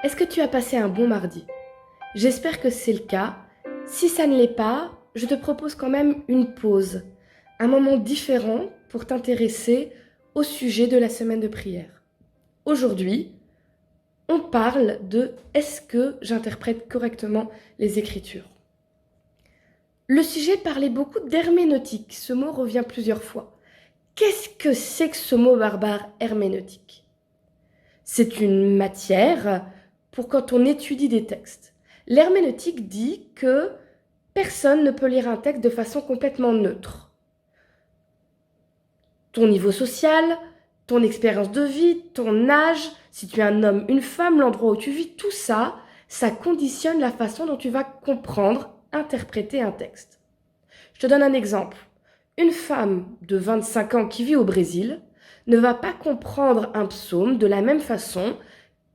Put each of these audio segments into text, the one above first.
Est-ce que tu as passé un bon mardi? J'espère que c'est le cas. Si ça ne l'est pas, je te propose quand même une pause, un moment différent pour t'intéresser au sujet de la semaine de prière. Aujourd'hui, on parle de est-ce que j'interprète correctement les Écritures? Le sujet parlait beaucoup d'herméneutique. Ce mot revient plusieurs fois. Qu'est-ce que c'est que ce mot barbare herméneutique? C'est une matière pour quand on étudie des textes. L'herméneutique dit que personne ne peut lire un texte de façon complètement neutre. Ton niveau social, ton expérience de vie, ton âge, si tu es un homme, une femme, l'endroit où tu vis, tout ça, ça conditionne la façon dont tu vas comprendre, interpréter un texte. Je te donne un exemple. Une femme de 25 ans qui vit au Brésil ne va pas comprendre un psaume de la même façon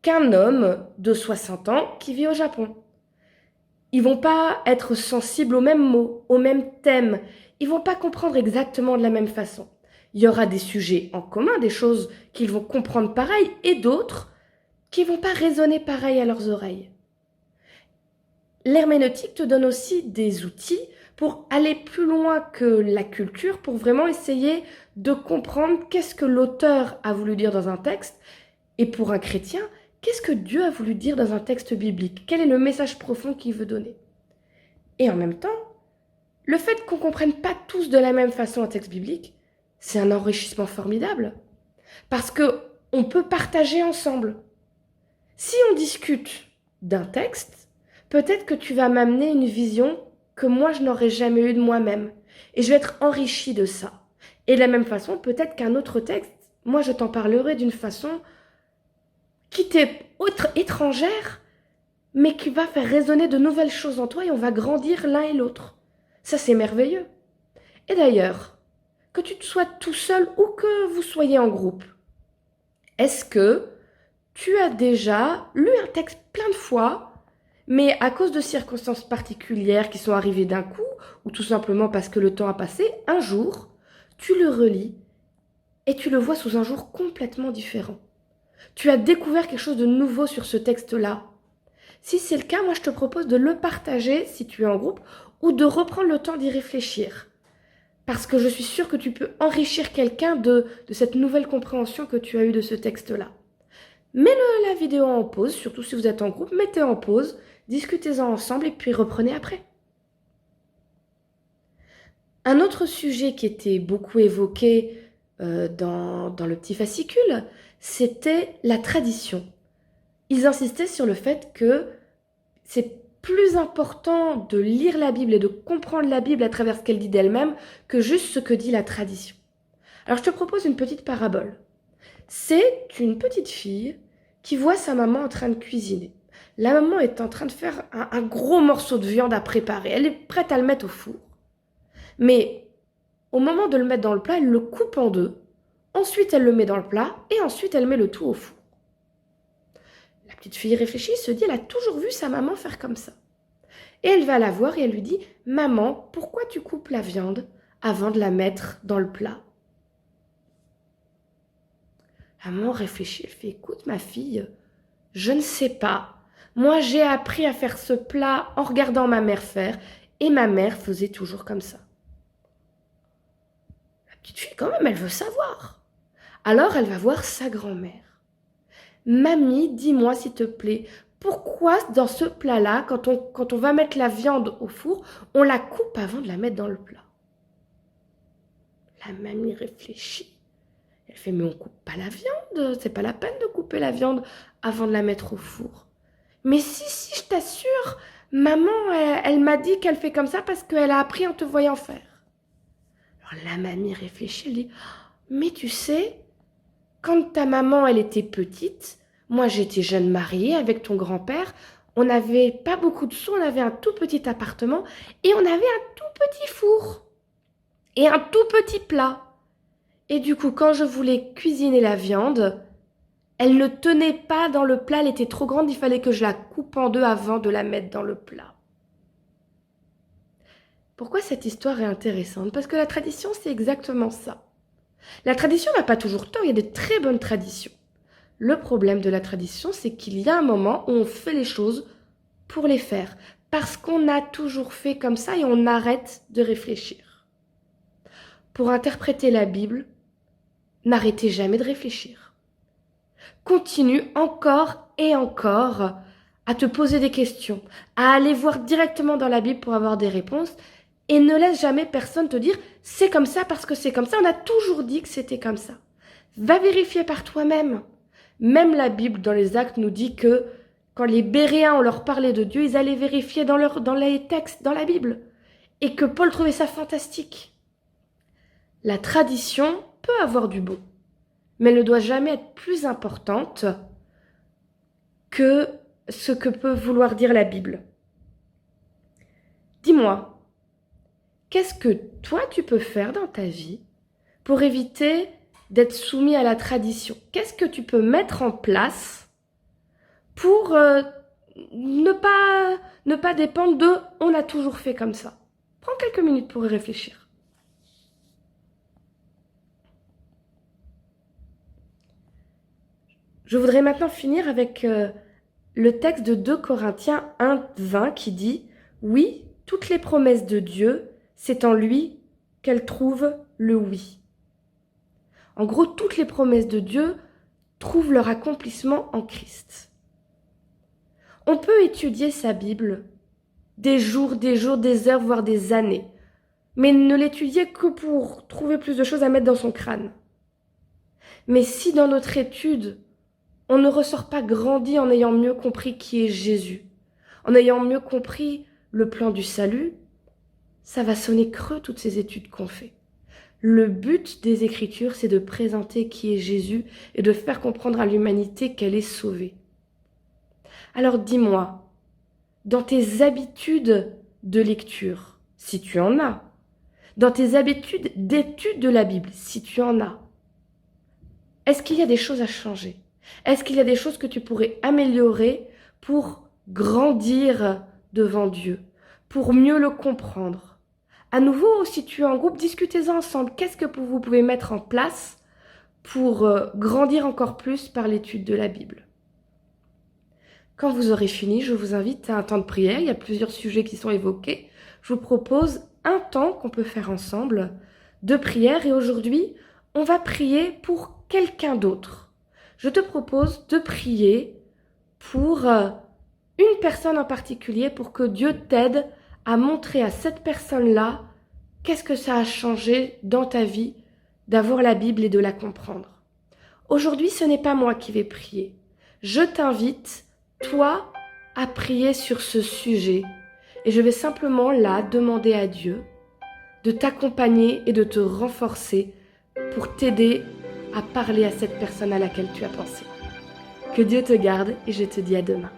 qu'un homme de 60 ans qui vit au Japon. Ils vont pas être sensibles aux mêmes mots, aux mêmes thèmes. Ils vont pas comprendre exactement de la même façon. Il y aura des sujets en commun, des choses qu'ils vont comprendre pareil, et d'autres qui vont pas résonner pareil à leurs oreilles. L'herméneutique te donne aussi des outils pour aller plus loin que la culture, pour vraiment essayer de comprendre qu'est-ce que l'auteur a voulu dire dans un texte, et pour un chrétien, qu'est-ce que Dieu a voulu dire dans un texte biblique? Quel est le message profond qu'il veut donner? Et en même temps, le fait qu'on ne comprenne pas tous de la même façon un texte biblique, c'est un enrichissement formidable. Parce qu'on peut partager ensemble. Si on discute d'un texte, peut-être que tu vas m'amener une vision que moi je n'aurais jamais eue de moi-même. Et je vais être enrichie de ça. Et de la même façon, peut-être qu'un autre texte, moi je t'en parlerai d'une façon qui t'est étrangère, mais qui va faire résonner de nouvelles choses en toi et on va grandir l'un et l'autre. Ça, c'est merveilleux. Et d'ailleurs, que tu sois tout seul ou que vous soyez en groupe, est-ce que tu as déjà lu un texte plein de fois, mais à cause de circonstances particulières qui sont arrivées d'un coup, ou tout simplement parce que le temps a passé, un jour, tu le relis et tu le vois sous un jour complètement différent. Tu as découvert quelque chose de nouveau sur ce texte-là. Si c'est le cas, moi je te propose de le partager si tu es en groupe ou de reprendre le temps d'y réfléchir. Parce que je suis sûre que tu peux enrichir quelqu'un de cette nouvelle compréhension que tu as eue de ce texte-là. Mets la vidéo en pause, surtout si vous êtes en groupe, mettez en pause, discutez-en ensemble et puis reprenez après. Un autre sujet qui était beaucoup évoqué dans le petit fascicule, c'était la tradition. Ils insistaient sur le fait que c'est plus important de lire la Bible et de comprendre la Bible à travers ce qu'elle dit d'elle-même que juste ce que dit la tradition. Alors je te propose une petite parabole. C'est une petite fille qui voit sa maman en train de cuisiner. La maman est en train de faire un gros morceau de viande à préparer. Elle est prête à le mettre au four. Mais au moment de le mettre dans le plat, elle le coupe en deux. Ensuite, elle le met dans le plat et ensuite, elle met le tout au four. La petite fille réfléchit, se dit, elle a toujours vu sa maman faire comme ça. Et elle va la voir et elle lui dit, « Maman, pourquoi tu coupes la viande avant de la mettre dans le plat ?» La maman réfléchit, elle fait, « Écoute ma fille, je ne sais pas. Moi, j'ai appris à faire ce plat en regardant ma mère faire et ma mère faisait toujours comme ça. » La petite fille, quand même, elle veut savoir. Alors, elle va voir sa grand-mère. « Mamie, dis-moi s'il te plaît, pourquoi dans ce plat-là, quand on va mettre la viande au four, on la coupe avant de la mettre dans le plat ?» La mamie réfléchit. Elle fait, mais on coupe pas la viande, c'est pas la peine de couper la viande avant de la mettre au four. Mais si, je t'assure, maman, elle m'a dit qu'elle fait comme ça parce qu'elle a appris en te voyant faire. Alors la mamie réfléchit, elle dit, mais tu sais, quand ta maman, elle était petite, moi j'étais jeune mariée avec ton grand-père, on n'avait pas beaucoup de sous, on avait un tout petit appartement et on avait un tout petit four et un tout petit plat. Et du coup, quand je voulais cuisiner la viande, elle ne tenait pas dans le plat, elle était trop grande, il fallait que je la coupe en deux avant de la mettre dans le plat. Pourquoi cette histoire est intéressante? Parce que la tradition, c'est exactement ça. La tradition n'a pas toujours tort, il y a de très bonnes traditions. Le problème de la tradition, c'est qu'il y a un moment où on fait les choses pour les faire, parce qu'on a toujours fait comme ça et on arrête de réfléchir. Pour interpréter la Bible, n'arrêtez jamais de réfléchir. Continue encore et encore à te poser des questions, à aller voir directement dans la Bible pour avoir des réponses, et ne laisse jamais personne te dire « c'est comme ça parce que c'est comme ça, on a toujours dit que c'était comme ça ». Va vérifier par toi-même. Même la Bible, dans les Actes, nous dit que quand les Béréens, on leur parlait de Dieu, ils allaient vérifier dans les textes, dans la Bible. Et que Paul trouvait ça fantastique. La tradition peut avoir du bon, mais elle ne doit jamais être plus importante que ce que peut vouloir dire la Bible. Dis-moi, qu'est-ce que toi tu peux faire dans ta vie pour éviter d'être soumis à la tradition? Qu'est-ce que tu peux mettre en place pour ne pas dépendre de « on a toujours fait comme ça ». Prends quelques minutes pour y réfléchir. Je voudrais maintenant finir avec le texte de 2 Corinthiens 1, 20 qui dit « Oui, toutes les promesses de Dieu, c'est en lui qu'elles trouvent le oui ». En gros, toutes les promesses de Dieu trouvent leur accomplissement en Christ. On peut étudier sa Bible des jours, des heures, voire des années, mais ne l'étudier que pour trouver plus de choses à mettre dans son crâne. Mais si dans notre étude, on ne ressort pas grandi en ayant mieux compris qui est Jésus, en ayant mieux compris le plan du salut, ça va sonner creux toutes ces études qu'on fait. Le but des Écritures, c'est de présenter qui est Jésus et de faire comprendre à l'humanité qu'elle est sauvée. Alors dis-moi, dans tes habitudes de lecture, si tu en as, dans tes habitudes d'étude de la Bible, si tu en as, est-ce qu'il y a des choses à changer? Est-ce qu'il y a des choses que tu pourrais améliorer pour grandir devant Dieu, pour mieux le comprendre? À nouveau, si tu es en groupe, discutez-en ensemble. Qu'est-ce que vous pouvez mettre en place pour grandir encore plus par l'étude de la Bible? Quand vous aurez fini, je vous invite à un temps de prière. Il y a plusieurs sujets qui sont évoqués. Je vous propose un temps qu'on peut faire ensemble de prière. Et aujourd'hui, on va prier pour quelqu'un d'autre. Je te propose de prier pour une personne en particulier pour que Dieu t'aide à montrer à cette personne-là qu'est-ce que ça a changé dans ta vie d'avoir la Bible et de la comprendre. Aujourd'hui, ce n'est pas moi qui vais prier. Je t'invite, toi, à prier sur ce sujet. Et je vais simplement là demander à Dieu de t'accompagner et de te renforcer pour t'aider à parler à cette personne à laquelle tu as pensé. Que Dieu te garde et je te dis à demain.